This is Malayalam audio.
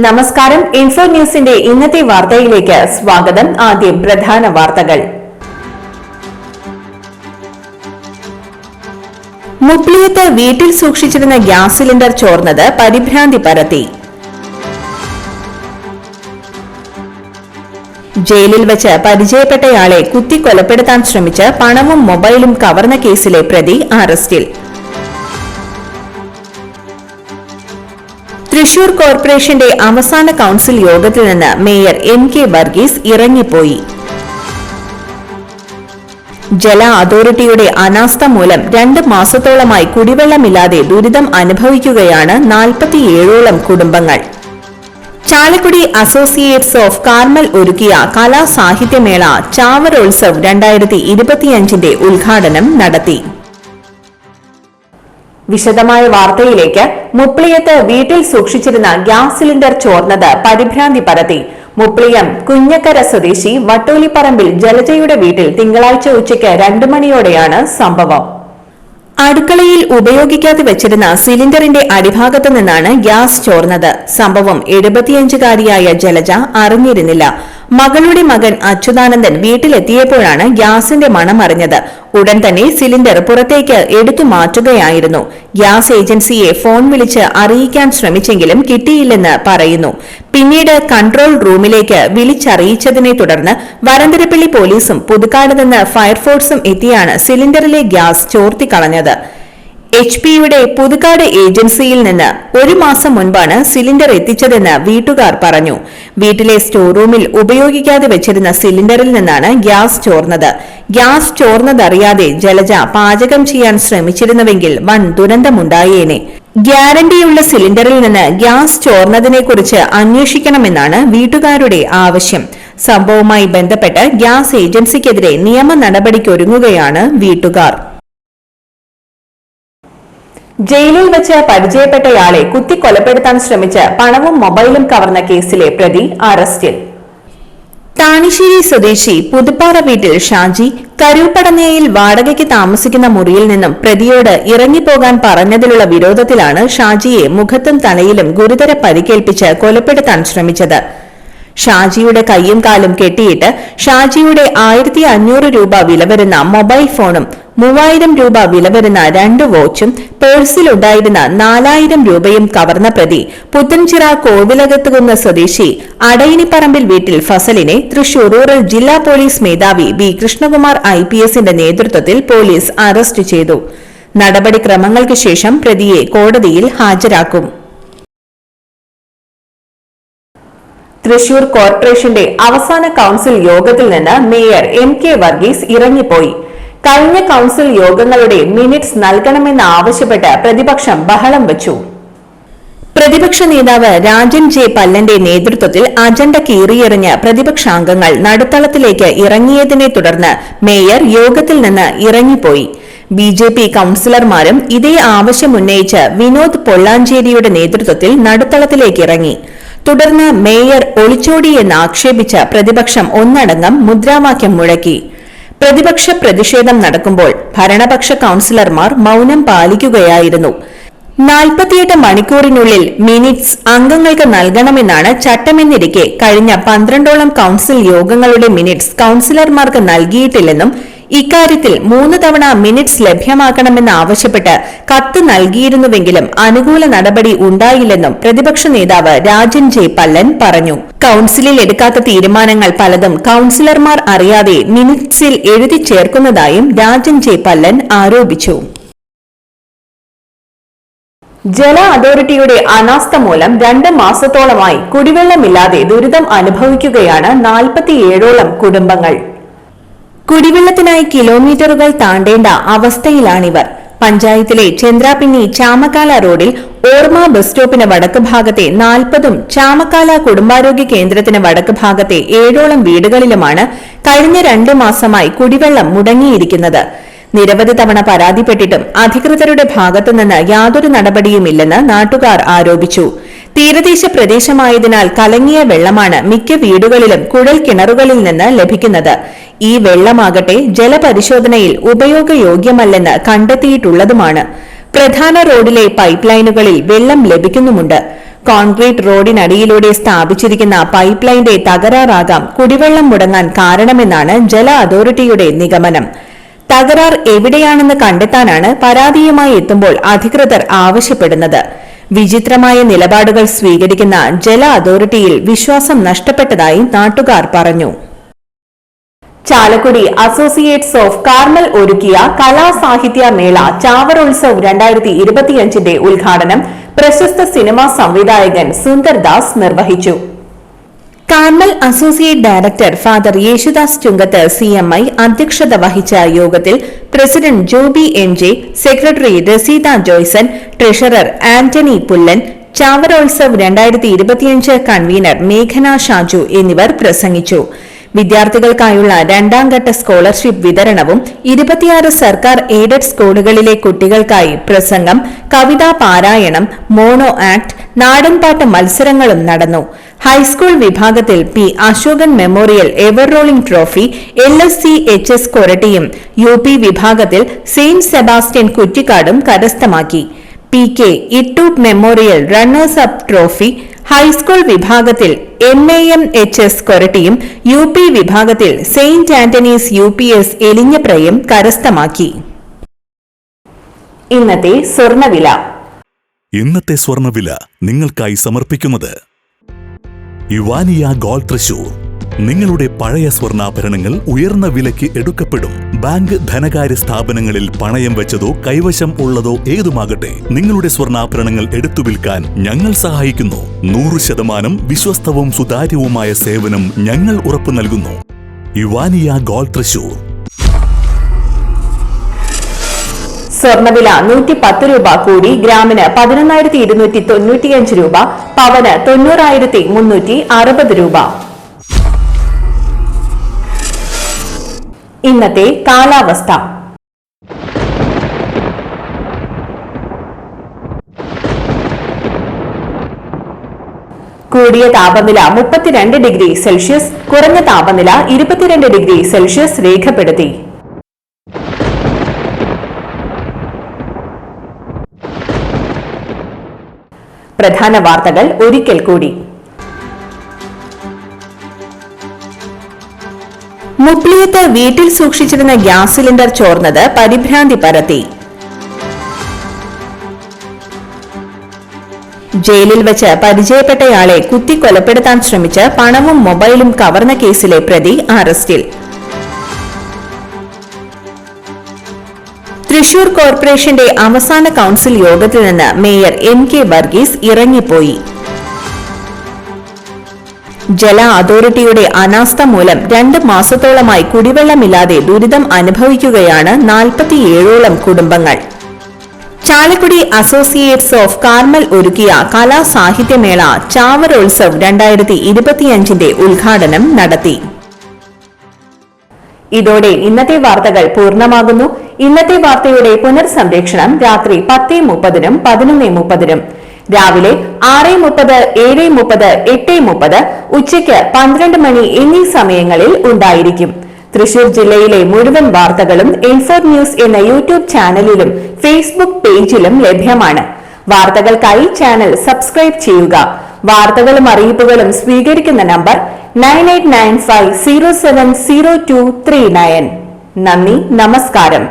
നമസ്കാരം. ഇൻഫോ ന്യൂസിന്റെ ഇന്നത്തെ വാർത്തയിലേക്ക് സ്വാഗതം. ആദ്യം പ്രധാന വാർത്തകൾ. മുപ്ലിയത്ത് വീട്ടിൽ സൂക്ഷിച്ചിരുന്ന ഗ്യാസ് സിലിണ്ടർ ചോർന്നത് പരിഭ്രാന്തി പരത്തി. ജയിലിൽ വെച്ച് പരിചയപ്പെട്ടയാളെ കുത്തിക്കൊലപ്പെടുത്താൻ ശ്രമിച്ച് പണവും മൊബൈലും കവർന്ന കേസിലെ പ്രതി അറസ്റ്റിൽ. തൃശൂർ കോർപ്പറേഷന്റെ അവസാന കൌൺസിൽ യോഗത്തിൽ നിന്ന് മേയർ MK വർഗീസ് ഇറങ്ങിപ്പോയി. ജല അതോറിറ്റിയുടെ അനാസ്ഥ മൂലം 2 മാസത്തോളമായി കുടിവെള്ളമില്ലാതെ ദുരിതം അനുഭവിക്കുകയാണ് 47ഓളം കുടുംബങ്ങൾ. ചാലക്കുടി അസോസിയേറ്റ്സ് ഓഫ് കാർമൽ ഒരുക്കിയ കലാസാഹിത്യമേള ചാവറോത്സവ് 2025ന്റെ ഉദ്ഘാടനം നടത്തി. വിശദമായ വാർത്തയിലേക്ക്. മുപ്ലിയത്ത് വീട്ടിൽ സൂക്ഷിച്ചിരുന്ന ഗ്യാസ് സിലിണ്ടർ ചോർന്നത് പരിഭ്രാന്തി പരത്തി. മുപ്ലിയം കുഞ്ഞക്കര സ്വദേശി വട്ടോലിപ്പറമ്പിൽ ജലജയുടെ വീട്ടിൽ തിങ്കളാഴ്ച ഉച്ചയ്ക്ക് 2 മണിയോടെയാണ് സംഭവം. അടുക്കളയിൽ ഉപയോഗിക്കാതെ വെച്ചിരുന്ന സിലിണ്ടറിന്റെ അടിഭാഗത്തു നിന്നാണ് ഗ്യാസ് ചോർന്നത്. സംഭവം 75-കാരിയായ ജലജ അറിഞ്ഞിരുന്നില്ല. മകളുടെ മകൻ അച്യുതാനന്ദൻ വീട്ടിലെത്തിയപ്പോഴാണ് ഗ്യാസിന്റെ മണം അറിഞ്ഞത്. ഉടൻ തന്നെ സിലിണ്ടർ പുറത്തേക്ക് എടുത്തു മാറ്റുകയായിരുന്നു. ഗ്യാസ് ഏജൻസിയെ ഫോൺ വിളിച്ച് അറിയിക്കാൻ ശ്രമിച്ചെങ്കിലും കിട്ടിയില്ലെന്ന് പറയുന്നു. പിന്നീട് കൺട്രോൾ റൂമിലേക്ക് വിളിച്ചറിയിച്ചതിനെ തുടർന്ന് വരന്തരപ്പള്ളി പോലീസും പുതുക്കാട് നിന്ന് ഫയർഫോഴ്സും എത്തിയാണ് സിലിണ്ടറിലെ ഗ്യാസ് ചോർത്തിക്കളഞ്ഞത്. HP-യുടെ പുതുക്കാട് ഏജൻസിയിൽ നിന്ന് 1 മാസം മുൻപാണ് സിലിണ്ടർ എത്തിച്ചതെന്ന് വീട്ടുകാർ പറഞ്ഞു. വീട്ടിലെ സ്റ്റോർ റൂമിൽ ഉപയോഗിക്കാതെ വെച്ചിരുന്ന സിലിണ്ടറിൽ നിന്നാണ് ഗ്യാസ് ചോർന്നത്. ഗ്യാസ് ചോർന്നതറിയാതെ ജലജ പാചകം ചെയ്യാൻ ശ്രമിച്ചിരുന്നുവെങ്കിൽ വൻ ദുരന്തമുണ്ടായേനെ. ഗ്യാരണ്ടിയുള്ള സിലിണ്ടറിൽ നിന്ന് ഗ്യാസ് ചോർന്നതിനെക്കുറിച്ച് അന്വേഷിക്കണമെന്നാണ് വീട്ടുകാരുടെ ആവശ്യം. സംഭവവുമായി ബന്ധപ്പെട്ട് ഗ്യാസ് ഏജൻസിക്കെതിരെ നിയമ നടപടിക്കൊരുങ്ങുകയാണ് വീട്ടുകാർ. ജയിലിൽ വെച്ച് പരിചയപ്പെട്ടയാളെ കുത്തിക്കൊലപ്പെടുത്താൻ ശ്രമിച്ച് പണവും മൊബൈലും കവർന്ന കേസിലെ പ്രതി അറസ്റ്റിൽ. താണിശ്ശേരി സ്വദേശി പുതുപ്പാറ വീട്ടിൽ ഷാജി കരൂപ്പടനയിൽ വാടകയ്ക്ക് താമസിക്കുന്ന മുറിയിൽ നിന്നും പ്രതിയോട് ഇറങ്ങിപ്പോകാൻ പറഞ്ഞതിലുള്ള വിരോധത്തിലാണ് ഷാജിയെ മുഖത്തും തലയിലും ഗുരുതര പരിക്കേൽപ്പിച്ച് കൊലപ്പെടുത്താൻ ശ്രമിച്ചത്. ഷാജിയുടെ കൈയും കാലും കെട്ടിയിട്ട് ഷാജിയുടെ 1500 രൂപ വില വരുന്ന മൊബൈൽ ഫോണും 3000 രൂപ വില വരുന്ന 2 വാച്ചും പേഴ്സിലുണ്ടായിരുന്ന 4000 രൂപയും കവർന്ന പ്രതി പുത്തൻചിറ കോവിലകത്തുകുന്ന് സ്വദേശി അടയിനിപ്പറമ്പിൽ വീട്ടിൽ ഫസലിനെ തൃശൂർ റൂറൽ ജില്ലാ പോലീസ് മേധാവി B. കൃഷ്ണകുമാർ IPSന്റെ നേതൃത്വത്തിൽ പോലീസ് അറസ്റ്റ് ചെയ്തു. നടപടിക്രമങ്ങൾക്ക് ശേഷം പ്രതിയെ കോടതിയിൽ ഹാജരാക്കും. തൃശൂർ കോർപ്പറേഷന്റെ അവസാന കൌൺസിൽ യോഗത്തിൽ നിന്ന് മേയർ MK വർഗീസ് ഇറങ്ങിപ്പോയി. കഴിഞ്ഞ കൌൺസിൽ യോഗങ്ങളുടെ മിനിറ്റ്സ് നൽകണമെന്നാവശ്യപ്പെട്ട് പ്രതിപക്ഷം ബഹളം വെച്ചു. പ്രതിപക്ഷ നേതാവ് രാജൻ J. പല്ലന്റെ നേതൃത്വത്തിൽ അജണ്ട കീറിയെറിഞ്ഞ് പ്രതിപക്ഷാംഗങ്ങൾ നടുത്തളത്തിലേക്ക് ഇറങ്ങിയതിനെ തുടർന്ന് മേയർ യോഗത്തിൽ നിന്ന് ഇറങ്ങിപ്പോയി. BJP കൌൺസിലർമാരും ഇതേ ആവശ്യമുന്നയിച്ച് വിനോദ് പൊള്ളാഞ്ചേരിയുടെ നേതൃത്വത്തിൽ നടുത്തളത്തിലേക്ക് ഇറങ്ങി. തുടർന്ന് മേയർ ഒളിച്ചോടിയെന്ന് ആക്ഷേപിച്ച് പ്രതിപക്ഷം ഒന്നടങ്കം മുദ്രാവാക്യം മുഴക്കി. പ്രതിപക്ഷ പ്രതിഷേധം നടക്കുമ്പോൾ ഭരണപക്ഷ കൌൺസിലർമാർ മൗനം പാലിക്കുകയായിരുന്നു. 48 മണിക്കൂറിനുള്ളിൽ മിനിറ്റ്സ് അംഗങ്ങൾക്ക് നൽകണമെന്നാണ് ചട്ടമെന്നിരിക്കെ കഴിഞ്ഞ 12ഓളം കൌൺസിൽ യോഗങ്ങളുടെ മിനിറ്റ്സ് കൌൺസിലർമാർക്ക് നൽകിയിട്ടില്ലെന്നും ഇക്കാര്യത്തിൽ 3 തവണ മിനിറ്റ്സ് ലഭ്യമാക്കണമെന്നാവശ്യപ്പെട്ട് കത്ത് നൽകിയിരുന്നുവെങ്കിലും അനുകൂല നടപടി ഉണ്ടായില്ലെന്നും പ്രതിപക്ഷ നേതാവ് രാജൻ J. പല്ലൻ പറഞ്ഞു. കൌൺസിലിൽ എടുക്കാത്ത തീരുമാനങ്ങൾ പലതും കൌൺസിലർമാർ അറിയാതെ മിനിറ്റ്സിൽ എഴുതി ചേർക്കുന്നതായും രാജൻ J. പല്ലൻ ആരോപിച്ചു. ജല അതോറിറ്റിയുടെ അനാസ്ഥ മൂലം 2 മാസത്തോളമായി കുടിവെള്ളമില്ലാതെ ദുരിതം അനുഭവിക്കുകയാണ് 47ഓളം കുടുംബങ്ങൾ. കുടിവെള്ളത്തിനായി കിലോമീറ്ററുകൾ താണ്ടേണ്ട അവസ്ഥയിലാണിവർ. പഞ്ചായത്തിലെ ചന്ദ്രാപിന്നി ചാമക്കാല റോഡിൽ ഓർമ്മ ബസ് സ്റ്റോപ്പിന് വടക്ക് ഭാഗത്തെ 40ഉം ചാമക്കാല കുടുംബാരോഗ്യ കേന്ദ്രത്തിന് വടക്ക് ഭാഗത്തെ 7ഓളം വീടുകളിലുമാണ് കഴിഞ്ഞ 2 മാസമായി കുടിവെള്ളം മുടങ്ങിയിരിക്കുന്നത്. നിരവധി തവണ പരാതിപ്പെട്ടിട്ടും അധികൃതരുടെ ഭാഗത്തുനിന്ന് യാതൊരു നടപടിയുമില്ലെന്ന് നാട്ടുകാർ ആരോപിച്ചു. തീരദേശ പ്രദേശമായതിനാൽ കലങ്ങിയ വെള്ളമാണ് മിക്ക വീടുകളിലും കുഴൽ കിണറുകളിൽ നിന്ന് ലഭിക്കുന്നത്. ഈ വെള്ളമാകട്ടെ ജലപരിശോധനയിൽ ഉപയോഗയോഗ്യമല്ലെന്ന് കണ്ടെത്തിയിട്ടുള്ളതുമാണ്. പ്രധാന റോഡിലെ പൈപ്പ് ലൈനുകളിൽ വെള്ളം ലഭിക്കുന്നുമുണ്ട്. കോൺക്രീറ്റ് റോഡിനടിയിലൂടെ സ്ഥാപിച്ചിരിക്കുന്ന പൈപ്പ് ലൈന്റെ തകരാറാകാം കുടിവെള്ളം മുടങ്ങാൻ കാരണമെന്നാണ് ജല അതോറിറ്റിയുടെ നിഗമനം. തകരാർ എവിടെയാണെന്ന് കണ്ടെത്താനാണ് പരാതിയുമായി എത്തുമ്പോൾ അധികൃതർ ആവശ്യപ്പെടുന്നത്. വിചിത്രമായ നിലപാടുകൾ സ്വീകരിക്കുന്ന ജല അതോറിറ്റിയിൽ വിശ്വാസം നഷ്ടപ്പെട്ടതായി നാട്ടുകാർ പറഞ്ഞു. ചാലക്കുടി അസോസിയേറ്റ്സ് ഓഫ് കാർമൽ ഒരുക്കിയ കലാസാഹിത്യ മേള ചാവറോത്സവ് 2025 ഉദ്ഘാടനം പ്രശസ്ത സിനിമാ സംവിധായകൻ സുന്ദർദാസ് നിർവഹിച്ചു. Carmel associate director father Yesudas Chungath CMI അധ്യക്ഷത വഹിച്ച യോഗത്തിൽ president Joby NJ, secretary Raseetha Joyson, treasurer Antony Pullan, Chavarotsav 2025 convener മേഘന ഷാജു എന്നിവർ പ്രസംഗിച്ചു. വിദ്യാർത്ഥികൾക്കായുള്ള രണ്ടാം ഘട്ട സ്കോളർഷിപ്പ് വിതരണവും 26 സർക്കാർ എയ്ഡഡ് സ്കൂളുകളിലെ കുട്ടികൾക്കായി പ്രസംഗം, കവിതാ പാരായണം, മോണോ ആക്ട്, നാടൻപാട്ട് മത്സരങ്ങളും നടന്നു. ഹൈസ്കൂൾ വിഭാഗത്തിൽ P. Ashokan memorial ever rolling trophy LSC HS കൊരട്ടിയും, UP വിഭാഗത്തിൽ സെയിന്റ് സെബാസ്റ്റ്യൻ കുറ്റിക്കാടും കരസ്ഥമാക്കി. PK Ittoot memorial runners up trophy high school വിഭാഗത്തിൽ MAM HS കൊരട്ടിയും, UP വിഭാഗത്തിൽ സെയിന്റ് ആന്റണീസ് UPS എലിഞ്ഞപ്രയും കരസ്ഥമാക്കി. ഇന്നത്തെ സ്വർണ്ണവില നിങ്ങൾക്കായി സമർപ്പിക്കുന്നത് ഇവാനിയ ഗോൾഡ് തൃശൂർ. നിങ്ങളുടെ പഴയ സ്വർണ്ണാഭരണങ്ങൾ ഉയർന്ന വിലയ്ക്ക് എടുക്കപ്പെടും. ബാങ്ക്, ധനകാര്യ സ്ഥാപനങ്ങളിൽ പണയം വെച്ചതോ കൈവശം ഉള്ളതോ ഏതുമാകട്ടെ, നിങ്ങളുടെ സ്വർണ്ണാഭരണങ്ങൾ എടുത്തു വിൽക്കാൻ ഞങ്ങൾ സഹായിക്കുന്നു. 100% വിശ്വസ്തവും സുതാര്യവുമായ സേവനം ഞങ്ങൾ ഉറപ്പു നൽകുന്നു. ഇവാനിയ ഗോൾഡ് തൃശൂർ. സ്വർണ്ണവില 110 രൂപ കൂടി ഗ്രാമിന് 11,295 രൂപ, പവന് 90,360 രൂപ. ഇന്നത്തെ കാലാവസ്ഥ. കൂടിയ താപനില 32 ഡിഗ്രി സെൽഷ്യസ്, കുറഞ്ഞ താപനില 22 ഡിഗ്രി സെൽഷ്യസ് രേഖപ്പെടുത്തി. പ്രധാന വാർത്തകൾ ഒരിക്കൽ കൂടി. മുപ്ലിയത്ത് വീട്ടിൽ സൂക്ഷിച്ചിരുന്ന ഗ്യാസ് സിലിണ്ടർ ചോർന്നത് പരിഭ്രാന്തി പരത്തി. ജയിലിൽ വെച്ച് പരിചയപ്പെട്ടയാളെ കുത്തിക്കൊലപ്പെടുത്താൻ ശ്രമിച്ച് പണവും മൊബൈലും കവർന്ന കേസിലെ പ്രതി അറസ്റ്റിൽ. തൃശൂർ കോർപ്പറേഷന്റെ അവസാന കൌൺസിൽ യോഗത്തിൽ നിന്ന് മേയർ MK വർഗീസ് ഇറങ്ങിപ്പോയി. ജല അതോറിറ്റിയുടെ അനാസ്ഥ മൂലം 2 മാസത്തോളമായി കുടിവെള്ളമില്ലാതെ ദുരിതം അനുഭവിക്കുകയാണ് 47ഓളം കുടുംബങ്ങൾ. ചാലക്കുടി അസോസിയേറ്റ്സ് ഓഫ് കാർമൽ ഒരുക്കിയ കലാസാഹിത്യമേള ചാവറോത്സവ് 2025 ഉദ്ഘാടനം നടത്തി. ഇതോടെ ഇന്നത്തെ വാർത്തകൾ പൂർണ്ണമാകുന്നു. ഇന്നത്തെ വാർത്തയുടെ പുനർസംപ്രേക്ഷണം രാത്രി 10:30-നും 11:30-നും, രാവിലെ 6:30, 7:30, 8:30, ഉച്ചയ്ക്ക് 12 മണി എന്നീ സമയങ്ങളിൽ ഉണ്ടായിരിക്കും. തൃശൂർ ജില്ലയിലെ മുഴുവൻ വാർത്തകളും N4 ന്യൂസ് എന്ന യൂട്യൂബ് ചാനലിലും ഫേസ്ബുക്ക് പേജിലും ലഭ്യമാണ്. വാർത്തകൾക്കായി ചാനൽ സബ്സ്ക്രൈബ് ചെയ്യുക. വാർത്തകളും അറിയിപ്പുകളും സ്വീകരിക്കുന്ന നമ്പർ 9895070239. നന്ദി, നമസ്കാരം.